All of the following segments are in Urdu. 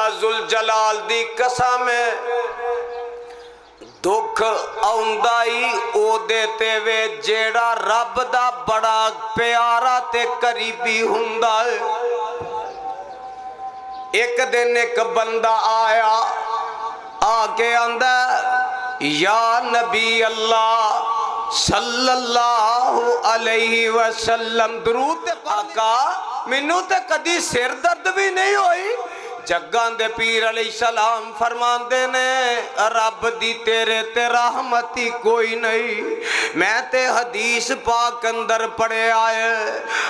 اللہ ذوالجلال دی قسم ہے دکھ آؤندائی او دیتے وے جیڑا رب دا بڑا پیارا تے قریبی ہوندا ہے ایک دن ایک بندہ آیا آگے اندر یا نبی اللہ صلی اللہ علیہ وسلم درود آقا منو تے کدی سر درد بھی نہیں ہوئی جگان دے پیر علیہ السلام فرمان دے نے رب دی تیرے تے رحمتی کوئی نہیں میں تے حدیث پاک اندر پڑے آئے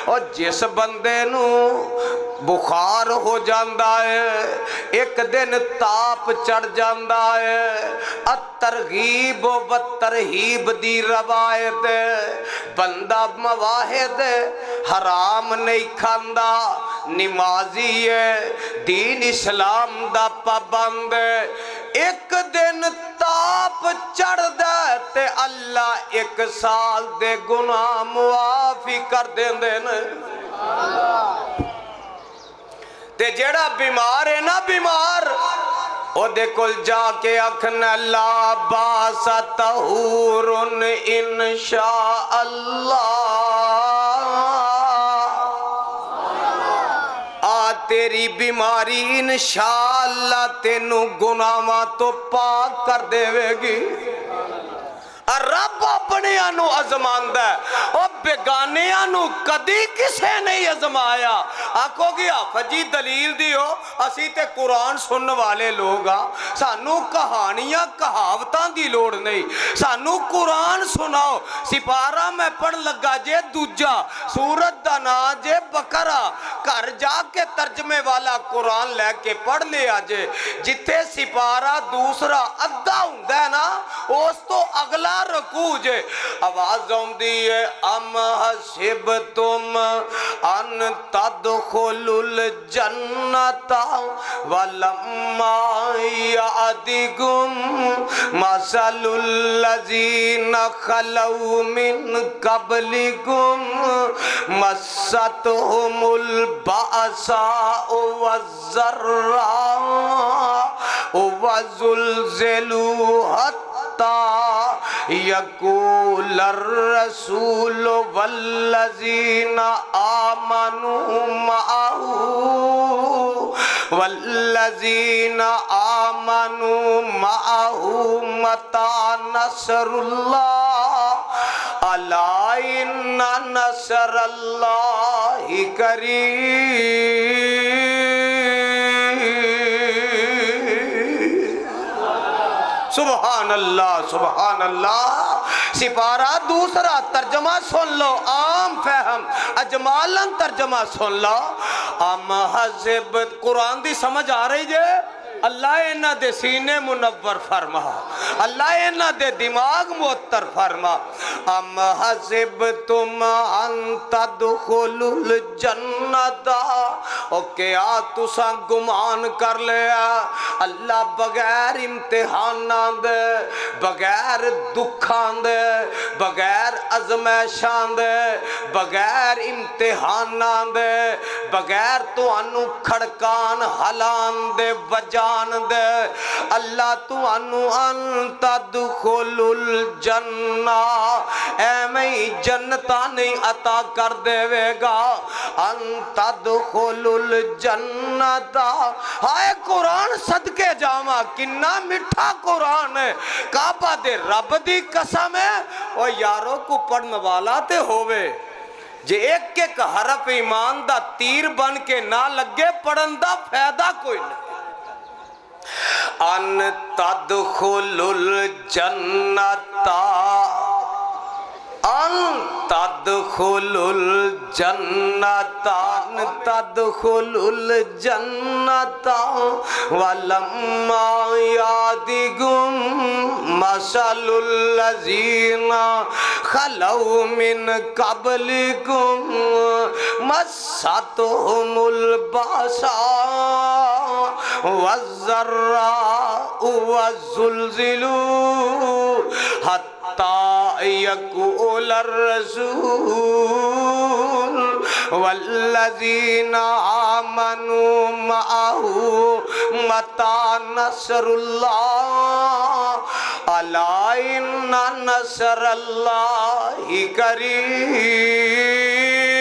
اور جس بندے نو بخار ہو جاندہ ہے ایک دن تاپ چڑھ جاندہ ہے الترغیب و ترہیب دی روایت بندہ مواحد حرام نہیں کھاندہ نمازی ہے دین اسلام دا پابند ہے ایک دن تاپ چڑھ دے تے اللہ ایک سال دے گناہ معافی کر دیں دینے تے جڑا بیمار ہے نا بیمار او دے کل جا کے اکھنا لا باس طہور انشاء اللہ تیری بیماری انشاءاللہ تینوں گناہاں تو پاک کر دے گی رب اپنے آنو ازماندہ ہے اور بیگانے آنو کدی کسے نہیں ازمایا آکھو گیا فجی دلیل دیو اسی تے قرآن سننے والے لوگا سانو کہانیاں کہاوتاں دی لوڑ نہیں سانو قرآن سناؤ سپارہ میں پڑھ لگا جے دوجہ سورت دانا جے بکرہ کر جا کے ترجمے والا قرآن لے کے پڑھ لے آجے جتے سپارہ دوسرا ادھا ہوندہ ہے نا اس تو اگلا رکوع جے آواز ہوندی ہے ام حسبتم ان تدخلوا الجنت ولما یعدکم مثل الذین خلو من قبلکم مستهم البأساء والضراء وزلزلوا یقول الرسول والذین آمنوا معه متى نصر اللہ الا ان نصر اللہ قریب سبحان اللہ سبحان اللہ سپارہ دوسرا ترجمہ سن لو عام فہم اجمالاً ترجمہ سن لو ام حزب قرآن دی سمجھ آ رہی جے اللہ انہ دے سینے منور فرما اللہ انہ دے دماغ معطر فرما ام حسبتم ان تدخلوا الجنت او کیا تساں گمان کر لیا اللہ بغیر امتحاناں دے بغیر دکھاں دے بغیر ازمائشاں دے بغیر امتحاناں دے بغیر تو انو کھڑکان حلان دے وجہ دے اللہ تو انو ان تدخلوا الجنہ اے میں جنتہ نہیں عطا کر دے گا ان تدخلوا الجنہ ہائے قرآن صدقے جاما کنہ مٹھا قرآن ہے کعبہ دے رب دی قسم ہے اور یاروں کو پڑھنے والا تے ہوئے جے ایک ایک حرف ایمان دا تیر بن کے نہ لگے پڑھن دا فائدہ کوئی نہیں ان تدخلوا الجنت ان تدخلوا الجنت ان تدخلوا الجنت ولما یعدکم مثل الذین خلو من قبلکم مستهم البأساء والضراء والزلزلوا حتى يقول الرسول والذین آمنوا معه متی نصر اللہ الا ان نصر اللہ قریب